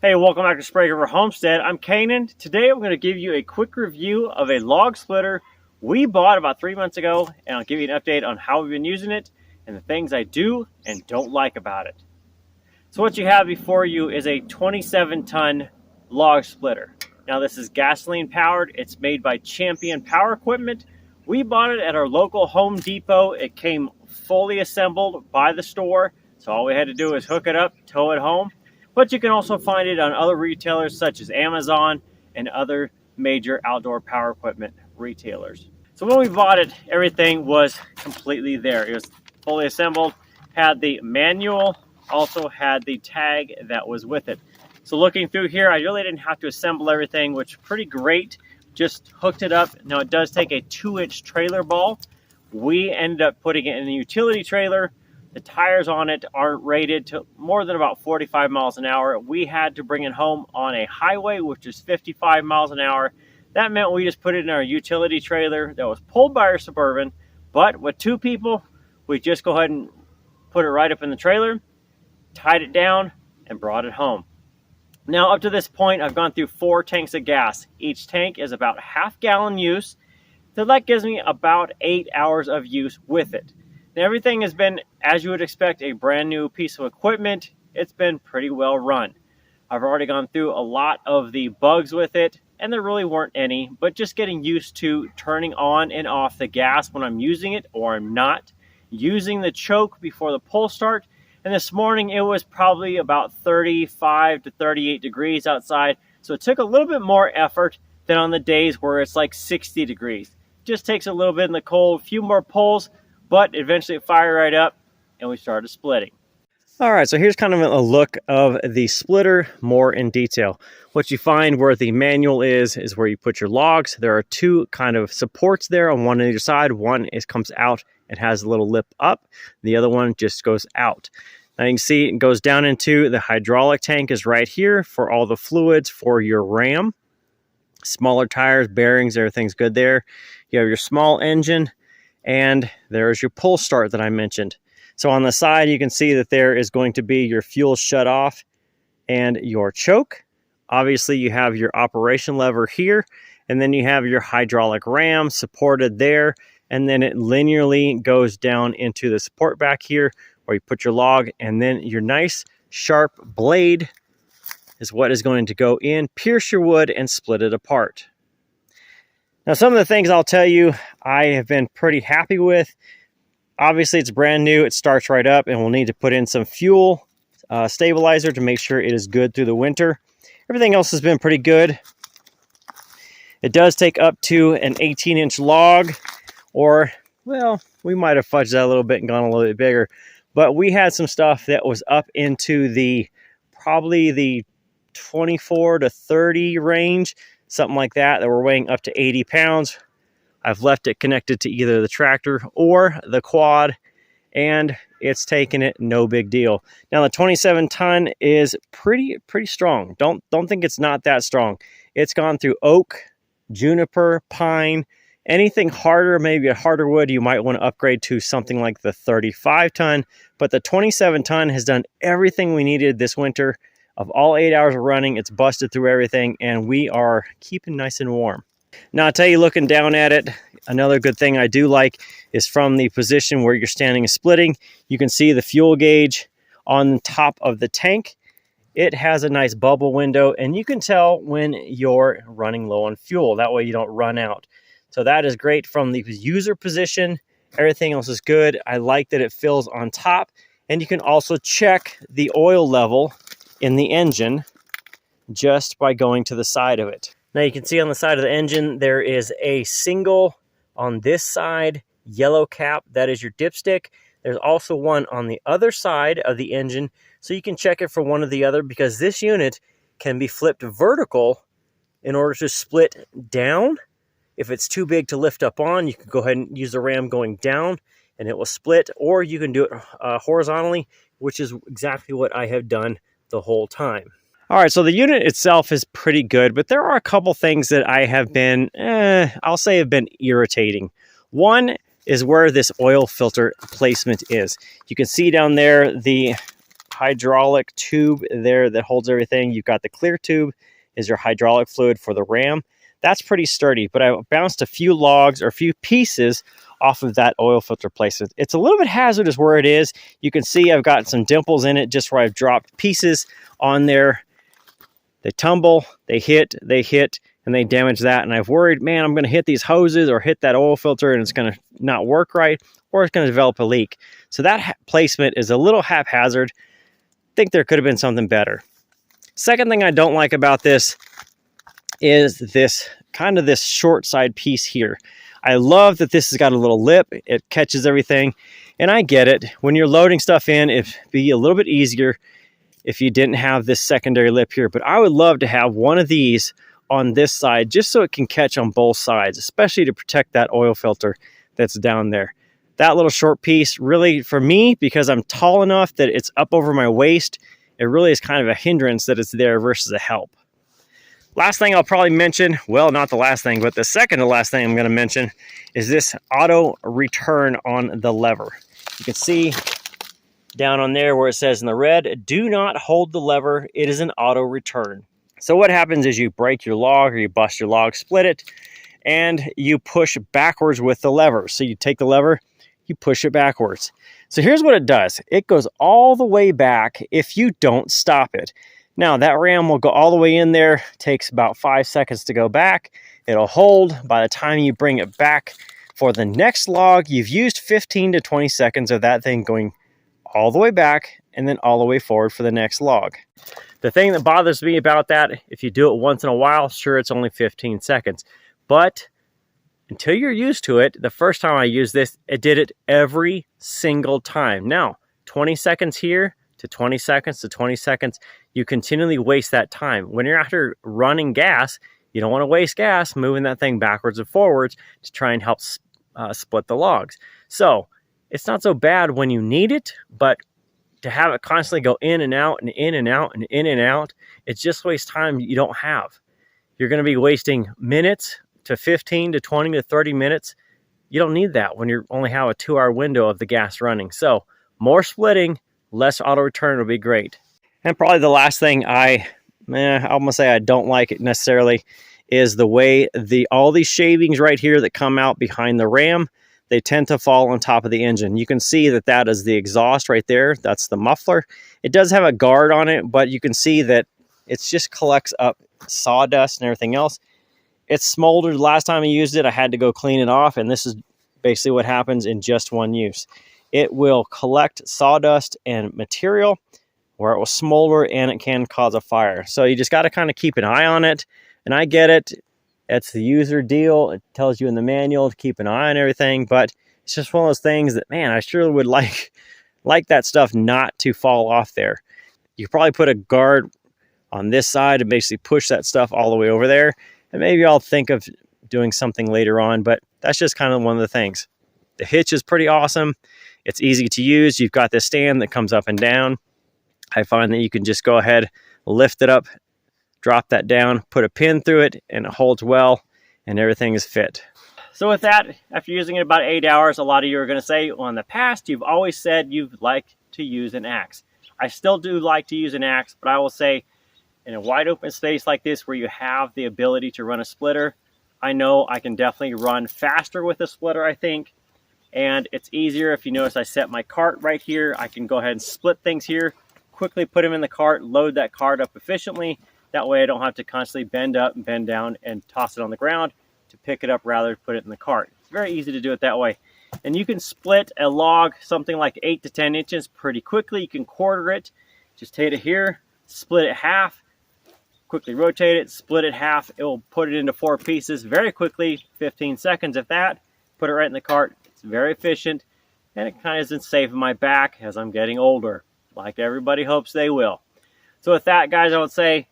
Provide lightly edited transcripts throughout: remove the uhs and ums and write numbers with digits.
Hey, welcome back to Sprague Homestead. I'm Kanan. Today I'm going to give you a quick review of a log splitter we bought about 3 months ago, and I'll give you an update on how we've been using it and the things I do and don't like about it. So what you have before you is a 27-ton log splitter. Now this is gasoline powered. It's made by Champion Power Equipment. We bought it at our local Home Depot. It came fully assembled by the store, so all we had to do is hook it up, tow it home. But you can also find it on other retailers such as Amazon and other major outdoor power equipment retailers. So when we bought it, everything was completely there. It was fully assembled, had the manual, also had the tag that was with it. So looking through here, I really didn't have to assemble everything, which was pretty great. Just hooked it up. Now it does take a 2-inch trailer ball. We ended up putting it in a utility trailer. The tires on it aren't rated to more than about 45 miles an hour. We had to bring it home on a highway, which is 55 miles an hour. That meant we just put it in our utility trailer that was pulled by our Suburban. But with 2 people, we just go ahead and put it right up in the trailer, tied it down, and brought it home. Now, up to this point, I've gone through 4 tanks of gas. Each tank is about half-gallon use. So that gives me about 8 hours of use with it. Now, everything has been, as you would expect, a brand new piece of equipment. It's been pretty well run. I've already gone through a lot of the bugs with it, and there really weren't any, but just getting used to turning on and off the gas when I'm using it or I'm not, using the choke before the pull start. And this morning it was probably about 35 to 38 degrees outside, so it took a little bit more effort than on the days where it's like 60 degrees. Just takes a little bit in the cold, a few more pulls, but eventually it fired right up and we started splitting. All right, so here's kind of a look of the splitter more in detail. What you find where the manual is where you put your logs. There are 2 kind of supports there on one on either side. One comes out and has a little lip up. The other one just goes out. Now you can see it goes down into the hydraulic tank is right here for all the fluids for your ram. Smaller tires, bearings, everything's good there. You have your small engine. And there's your pull start that I mentioned. So on the side, you can see that there is going to be your fuel shut off and your choke. Obviously, you have your operation lever here, and then you have your hydraulic ram supported there, and then it linearly goes down into the support back here where you put your log, and then your nice sharp blade is what is going to go in, pierce your wood, and split it apart. Now, some of the things I'll tell you I have been pretty happy with. Obviously, it's brand new. It starts right up, and we'll need to put in some fuel stabilizer to make sure it is good through the winter. Everything else has been pretty good. It does take up to an 18-inch log, or, well, we might have fudged that a little bit and gone a little bit bigger. But we had some stuff that was up into probably the 24 to 30 range. Something like that we're weighing up to 80 pounds. I've left it connected to either the tractor or the quad, and it's taken it no big deal. Now the 27-ton is pretty strong. Don't think it's not that strong. It's gone through oak, juniper, pine, anything harder, maybe a harder wood. You might want to upgrade to something like the 35-ton, but the 27-ton has done everything we needed this winter. Of all 8 hours of running, it's busted through everything, and we are keeping nice and warm. Now, I'll tell you, looking down at it, another good thing I do like is from the position where you're standing and splitting, you can see the fuel gauge on top of the tank. It has a nice bubble window, and you can tell when you're running low on fuel. That way you don't run out. So that is great from the user position. Everything else is good. I like that it fills on top, and you can also check the oil level in the engine just by going to the side of it. Now you can see on the side of the engine there is a single on this side yellow cap. That is your dipstick. There's also one on the other side of the engine, so you can check it for one or the other, because this unit can be flipped vertical in order to split down. If it's too big to lift up on, you can go ahead and use the ram going down and it will split, or you can do it horizontally, which is exactly what I have done the whole time. All right, so the unit itself is pretty good, but there are a couple things that I have been, I'll say have been irritating. One is where this oil filter placement is. You can see down there the hydraulic tube there that holds everything. You've got the clear tube is your hydraulic fluid for the ram. That's pretty sturdy, but I bounced a few logs or a few pieces off of that oil filter placement. It's a little bit hazardous where it is. You can see I've got some dimples in it just where I've dropped pieces on there. They tumble, they hit, and they damage that. And I've worried, man, I'm going to hit these hoses or hit that oil filter and it's going to not work right, or it's going to develop a leak. So that placement is a little haphazard. I think there could have been something better. Second thing I don't like about this is this kind of this short side piece here. I love that this has got a little lip. It catches everything. And I get it. When you're loading stuff in, it'd be a little bit easier if you didn't have this secondary lip here. But I would love to have one of these on this side just so it can catch on both sides, especially to protect that oil filter that's down there. That little short piece really, for me, because I'm tall enough that it's up over my waist, it really is kind of a hindrance that it's there versus a help. Last thing I'll probably mention, well, not the last thing, but the second to last thing I'm going to mention is this auto return on the lever. You can see down on there where it says in the red, do not hold the lever. It is an auto return. So what happens is you break your log or you bust your log, split it, and you push backwards with the lever. So you take the lever, you push it backwards. So here's what it does. It goes all the way back if you don't stop it. Now that ram will go all the way in there, takes about 5 seconds to go back. It'll hold. By the time you bring it back for the next log, you've used 15 to 20 seconds of that thing going all the way back and then all the way forward for the next log. The thing that bothers me about that, if you do it once in a while, sure, it's only 15 seconds. But until you're used to it, the first time I used this, it did it every single time. Now, 20 seconds here to 20 seconds to 20 seconds, you continually waste that time. When you're after running gas, you don't want to waste gas moving that thing backwards and forwards to try and help split the logs. So it's not so bad when you need it, but to have it constantly go in and out and in and out and in and out, it just wastes time you don't have. You're going to be wasting minutes to 15 to 20 to 30 minutes. You don't need that when you only have a 2-hour window of the gas running. So more splitting, less auto return would be great. And probably the last thing I'm gonna say I don't like it necessarily is the way all these shavings right here that come out behind the ram, they tend to fall on top of the engine. You can see that is the exhaust right there. That's the muffler. It does have a guard on it, but you can see that it just collects up sawdust and everything else. It's smoldered. Last time I used it, I had to go clean it off, and this is basically what happens in just one use. It will collect sawdust and material where it will smolder, and it can cause a fire. So you just got to kind of keep an eye on it. And I get it. It's the user deal. It tells you in the manual to keep an eye on everything, but it's just one of those things that, man, I sure would like that stuff not to fall off there. You could probably put a guard on this side and basically push that stuff all the way over there. And maybe I'll think of doing something later on, but that's just kind of one of the things. The hitch is pretty awesome. It's easy to use. You've got this stand that comes up and down. I find that you can just go ahead, lift it up, drop that down, put a pin through it, and it holds well, and everything is fit. So with that, after using it about 8 hours, a lot of you are going to say, well, in the past, you've always said you'd like to use an axe. I still do like to use an axe, but I will say, in a wide open space like this where you have the ability to run a splitter, I know I can definitely run faster with a splitter, I think. And it's easier. If you notice, I set my cart right here. I can go ahead and split things here, quickly put them in the cart, load that cart up efficiently. That way I don't have to constantly bend up and bend down and toss it on the ground to pick it up, rather put it in the cart. It's very easy to do it that way. And you can split a log something like 8 to 10 inches pretty quickly. You can quarter it. Just take it here, split it half, quickly rotate it, split it half. It will put it into 4 pieces very quickly, 15 seconds if that. Put it right in the cart. It's very efficient, and it kind of isn't saving my back as I'm getting older, like everybody hopes they will. So with that, guys, I would say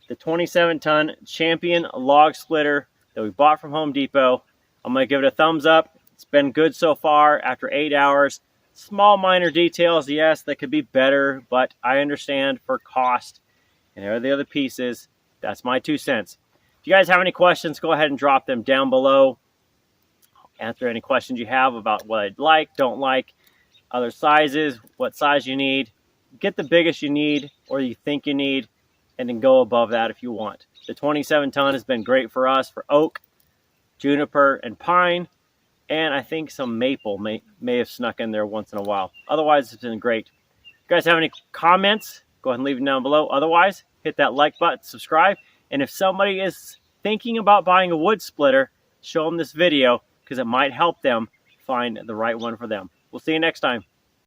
the 27-ton Champion log splitter that we bought from Home Depot, I'm going to give it a thumbs up. It's been good so far after 8 hours. Small minor details, yes, that could be better, but I understand for cost and all the other pieces. That's my 2 cents. If you guys have any questions, go ahead and drop them down below. Answer any questions you have about what I'd like, don't like, other sizes, what size you need. get the biggest you need or you think you need, and then go above that if you want. The 27 ton has been great for us for oak, juniper, and pine, and I think some maple may have snuck in there once in a while. Otherwise, it's been great. If you guys have any comments, go ahead and leave them down below. Otherwise, hit that like button, subscribe, and if somebody is thinking about buying a wood splitter, show them this video because it might help them find the right one for them. We'll see you next time.